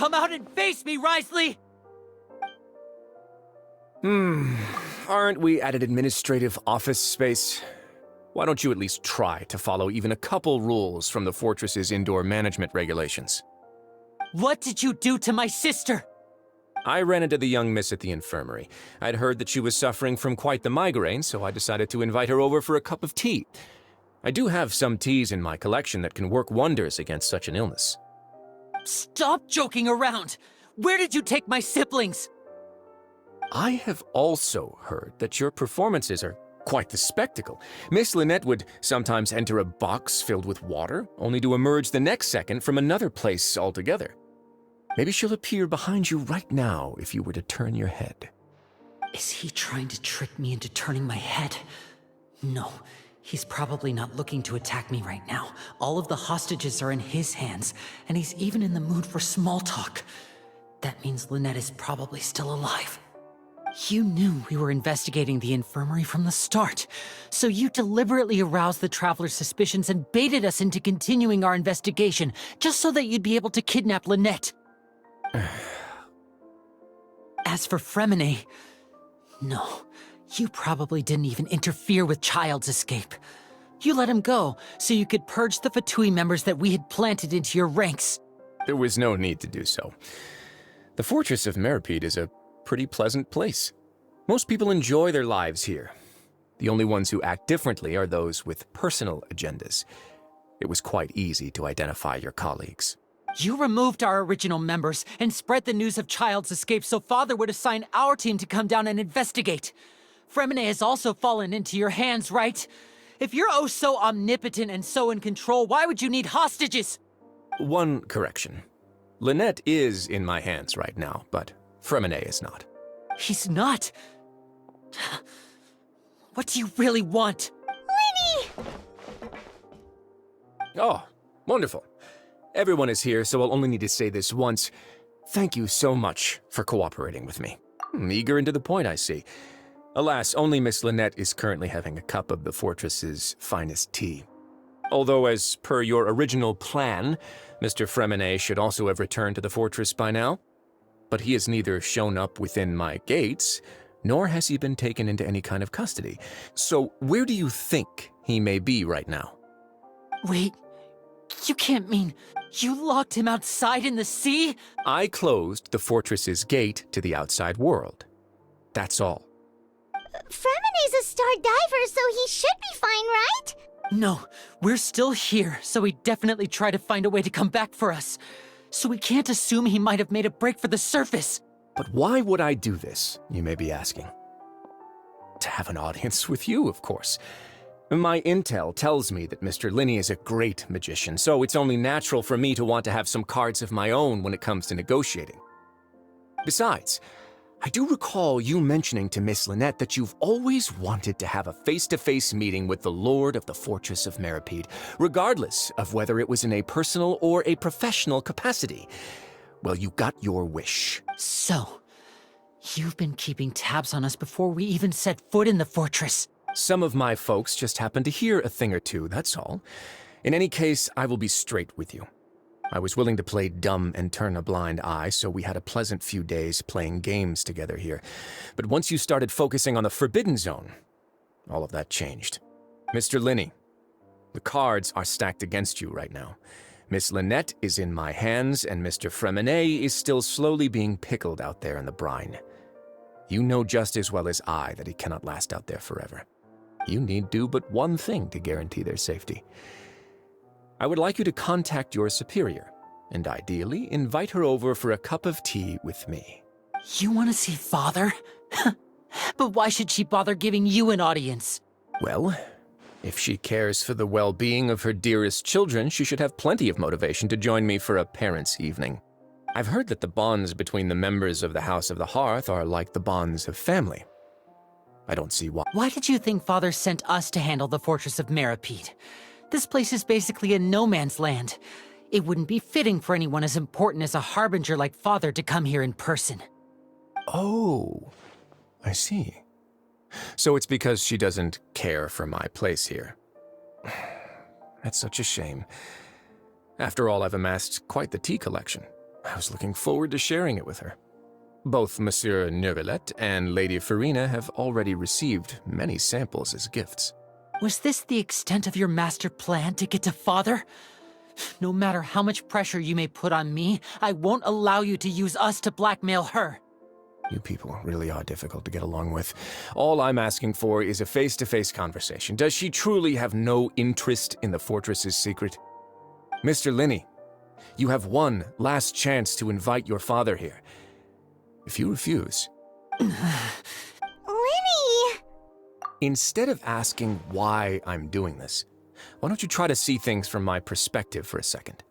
Come out and face me, Wriothesley! Aren't we at an administrative office space? Why don't you at least try to follow even a couple rules from the fortress's indoor management regulations? What did you do to my sister? I ran into the young miss at the infirmary. I'd heard that she was suffering from quite the migraine, so I decided to invite her over for a cup of tea. I do have some teas in my collection that can work wonders against such an illness. Stop joking around! Where did you take my siblings? I have also heard that your performances are quite the spectacle. Miss Lynette would sometimes enter a box filled with water, only to emerge the next second from another place altogether. Maybe she'll appear behind you right now if you were to turn your head. Is he trying to trick me into turning my head? No, he's probably not looking to attack me right now. All of the hostages are in his hands, and he's even in the mood for small talk. That means Lynette is probably still alive. You knew we were investigating the infirmary from the start, so you deliberately aroused the traveler's suspicions and baited us into continuing our investigation, just so that you'd be able to kidnap Lynette. As for Furina, no, you probably didn't even interfere with Child's escape. You let him go, so you could purge the Fatui members that we had planted into your ranks. There was no need to do so. The fortress of Meripede is a pretty pleasant place. Most people enjoy their lives here. The only ones who act differently are those with personal agendas. It was quite easy to identify your colleagues. You removed our original members and spread the news of Child's escape so Father would assign our team to come down and investigate. Furina has also fallen into your hands, right? If you're oh so omnipotent and so in control, why would you need hostages? One correction. Lynette is in my hands right now, but Furina is not. He's not? What do you really want? Lyney! Oh, wonderful. Everyone is here, so I'll only need to say this once. Thank you so much for cooperating with me. Eager and to the point, I see. Alas, only Miss Lynette is currently having a cup of the fortress's finest tea. Although, as per your original plan, Mr. Furina should also have returned to the fortress by now. But he has neither shown up within my gates, nor has he been taken into any kind of custody. So where do you think he may be right now? Wait, you can't mean you locked him outside in the sea? I closed the fortress's gate to the outside world. That's all. Furina's a star diver, so he should be fine, right? No, we're still here, so he'd definitely try to find a way to come back for us. So we can't assume he might have made a break for the surface. But why would I do this, you may be asking? To have an audience with you, of course. My intel tells me that Mr. Lyney is a great magician, so it's only natural for me to want to have some cards of my own when it comes to negotiating. Besides, I do recall you mentioning to Miss Lynette that you've always wanted to have a face-to-face meeting with the Lord of the Fortress of Meripede, regardless of whether it was in a personal or a professional capacity. Well, you got your wish. So, you've been keeping tabs on us before we even set foot in the fortress. Some of my folks just happened to hear a thing or two, that's all. In any case, I will be straight with you. I was willing to play dumb and turn a blind eye, so we had a pleasant few days playing games together here. But once you started focusing on the Forbidden Zone, all of that changed. Mr. Lyney, the cards are stacked against you right now. Miss Lynette is in my hands, and Mr. Furina is still slowly being pickled out there in the brine. You know just as well as I that he cannot last out there forever. You need do but one thing to guarantee their safety. I would like you to contact your superior, and ideally invite her over for a cup of tea with me. You want to see Father? But why should she bother giving you an audience? Well, if she cares for the well-being of her dearest children, she should have plenty of motivation to join me for a parents' evening. I've heard that the bonds between the members of the House of the Hearth are like the bonds of family. I don't see why. Why did you think Father sent us to handle the Fortress of Meripede? This place is basically a no-man's land. It wouldn't be fitting for anyone as important as a harbinger like Father to come here in person. Oh, I see. So it's because she doesn't care for my place here. That's such a shame. After all, I've amassed quite the tea collection. I was looking forward to sharing it with her. Both Monsieur Neuvillette and Lady Furina have already received many samples as gifts. Was this the extent of your master plan to get to Father? No matter how much pressure you may put on me, I won't allow you to use us to blackmail her. You people really are difficult to get along with. All I'm asking for is a face-to-face conversation. Does she truly have no interest in the fortress's secret? Mr. Lyney, you have one last chance to invite your father here. If you refuse... Lyney! Instead of asking why I'm doing this, why don't you try to see things from my perspective for a second?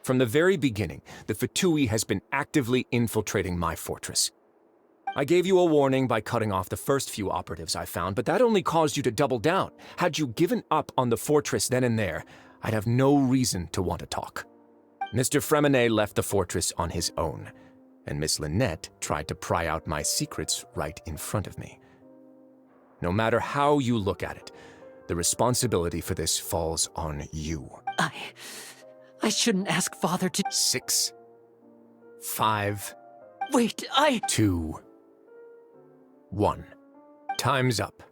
From the very beginning, the Fatui has been actively infiltrating my fortress. I gave you a warning by cutting off the first few operatives I found, but that only caused you to double down. Had you given up on the fortress then and there, I'd have no reason to want to talk. Mr. Freminet left the fortress on his own, and Miss Lynette tried to pry out my secrets right in front of me. No matter how you look at it, the responsibility for this falls on you. I shouldn't ask Father to... 6, 5... Wait, 2, 1. Time's up.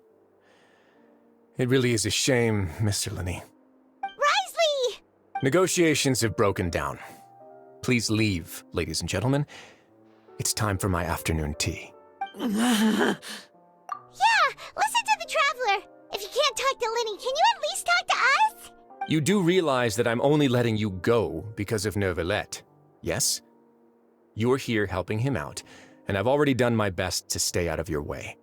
It really is a shame, Mr. Lyney. Wriothesley! Negotiations have broken down. Please leave, ladies and gentlemen. It's time for my afternoon tea. Yeah, listen to the Traveler. If you can't talk to Lyney, can you at least talk to us? You do realize that I'm only letting you go because of Neuvillette, yes? You're here helping him out, and I've already done my best to stay out of your way.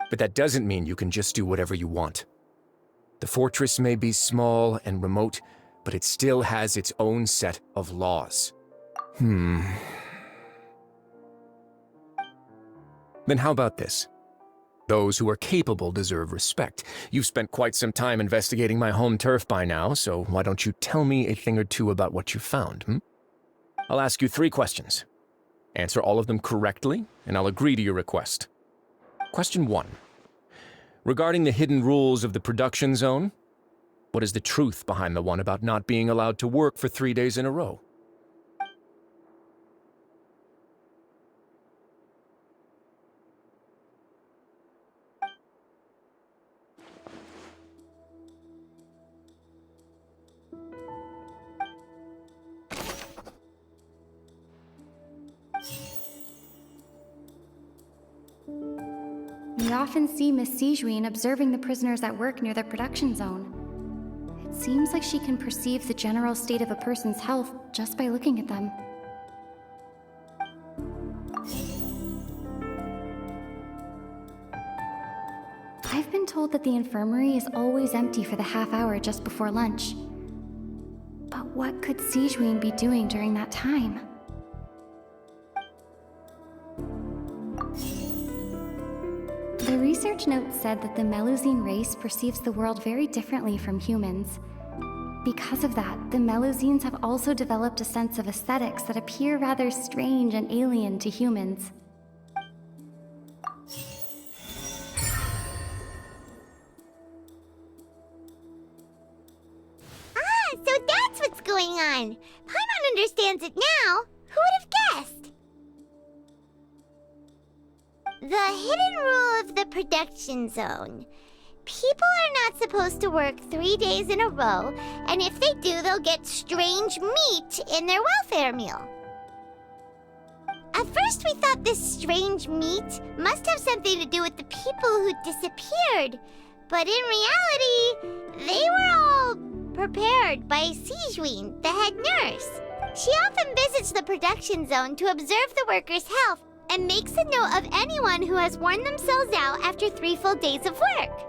But that doesn't mean you can just do whatever you want. The fortress may be small and remote, but it still has its own set of laws. Then how about this? Those who are capable deserve respect. You've spent quite some time investigating my home turf by now, so why don't you tell me a thing or two about what you found, I'll ask you 3 questions. Answer all of them correctly, and I'll agree to your request. Question 1. Regarding the hidden rules of the production zone, what is the truth behind the one about not being allowed to work for 3 days in a row? We often see Miss Sijuin observing the prisoners at work near the production zone. It seems like she can perceive the general state of a person's health just by looking at them. I've been told that the infirmary is always empty for the half hour just before lunch. But what could Sijuin be doing during that time? The research note said that the Melusine race perceives the world very differently from humans. Because of that, the Melusines have also developed a sense of aesthetics that appear rather strange and alien to humans. So that's what's going on. Paimon understands it now. Who would have guessed? The hidden rule of the production zone. People are not supposed to work 3 days in a row, and if they do, they'll get strange meat in their welfare meal. At first, we thought this strange meat must have something to do with the people who disappeared, but in reality, they were all prepared by Sijuin, the head nurse. She often visits the production zone to observe the workers' health and makes a note of anyone who has worn themselves out after 3 full days of work.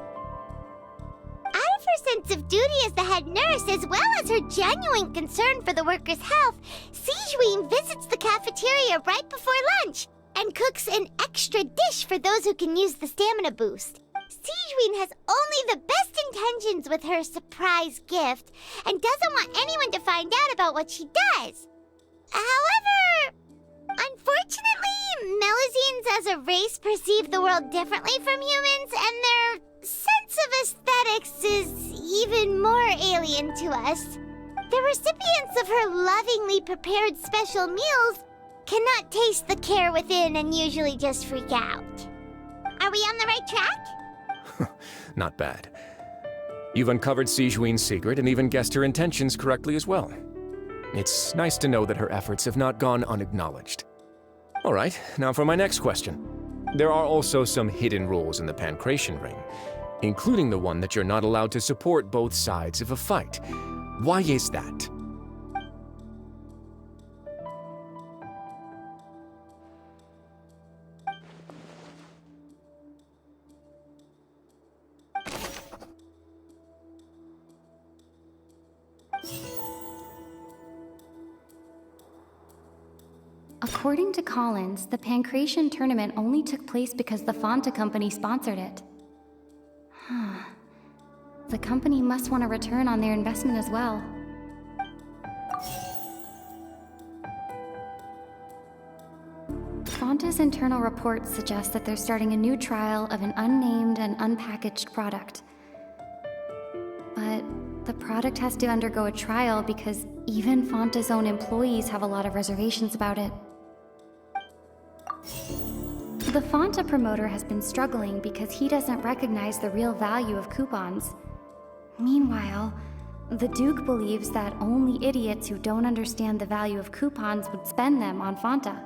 Out of her sense of duty as the head nurse, as well as her genuine concern for the workers' health, Sijuin visits the cafeteria right before lunch and cooks an extra dish for those who can use the stamina boost. Sijuin has only the best intentions with her surprise gift and doesn't want anyone to find out about what she does. However, unfortunately, Melusines as a race perceive the world differently from humans, and their sense of aesthetics is even more alien to us. The recipients of her lovingly prepared special meals cannot taste the care within and usually just freak out. Are we on the right track? Not bad. You've uncovered Sigewin's secret and even guessed her intentions correctly as well. It's nice to know that her efforts have not gone unacknowledged. All right, now for my next question. There are also some hidden rules in the Pancration Ring, including the one that you're not allowed to support both sides of a fight. Why is that? According to Collins, the Pancration tournament only took place because the Fanta company sponsored it. The company must want a return on their investment as well. Fanta's internal reports suggest that they're starting a new trial of an unnamed and unpackaged product. But the product has to undergo a trial because even Fanta's own employees have a lot of reservations about it. The Fanta promoter has been struggling because he doesn't recognize the real value of coupons. Meanwhile, the Duke believes that only idiots who don't understand the value of coupons would spend them on Fanta.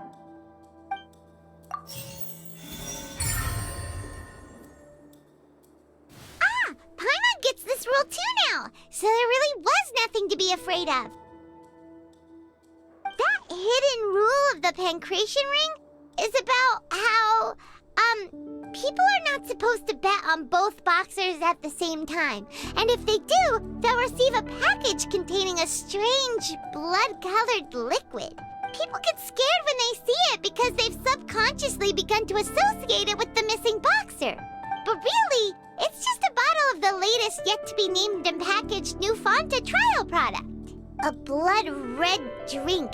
Paimon gets this rule too now, so there really was nothing to be afraid of. That hidden rule of the Pancration Ring is about how, people are not supposed to bet on both boxers at the same time. And if they do, they'll receive a package containing a strange, blood-colored liquid. People get scared when they see it because they've subconsciously begun to associate it with the missing boxer. But really, it's just a bottle of the latest yet-to-be-named and packaged new Fanta trial product. A blood-red drink.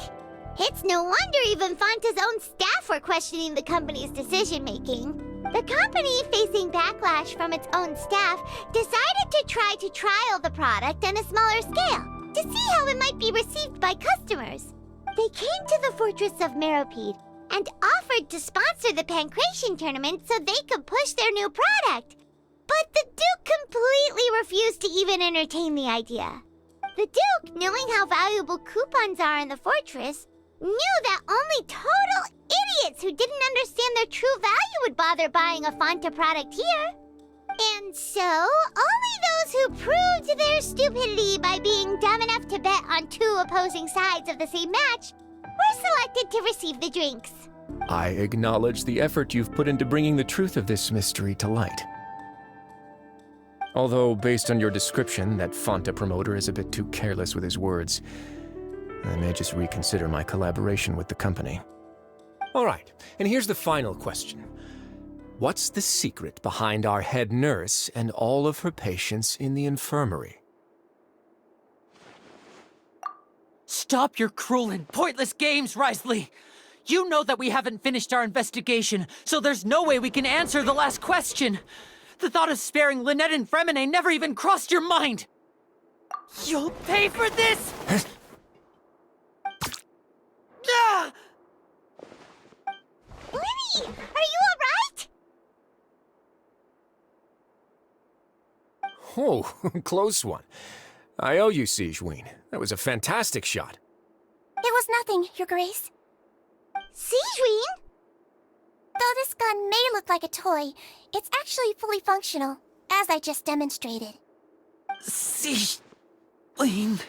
It's no wonder even Fanta's own staff were questioning the company's decision-making. The company, facing backlash from its own staff, decided to try to trial the product on a smaller scale, to see how it might be received by customers. They came to the fortress of Meropide and offered to sponsor the Pancration tournament so they could push their new product. But the Duke completely refused to even entertain the idea. The Duke, knowing how valuable coupons are in the fortress, knew that only total idiots who didn't understand their true value would bother buying a Fanta product here. And so, only those who proved their stupidity by being dumb enough to bet on two opposing sides of the same match were selected to receive the drinks. I acknowledge the effort you've put into bringing the truth of this mystery to light. Although, based on your description, that Fanta promoter is a bit too careless with his words, I may just reconsider my collaboration with the company. All right, and here's the final question. What's the secret behind our head nurse and all of her patients in the infirmary? Stop your cruel and pointless games, Wriothesley! You know that we haven't finished our investigation, so there's no way we can answer the last question! The thought of sparing Lynette and Fremine never even crossed your mind! You'll pay for this! Ah! Lyney, are you alright? Oh, close one. I owe you, Sigewin. That was a fantastic shot. It was nothing, Your Grace. Sigewin? Though this gun may look like a toy, it's actually fully functional, as I just demonstrated. Sigewin...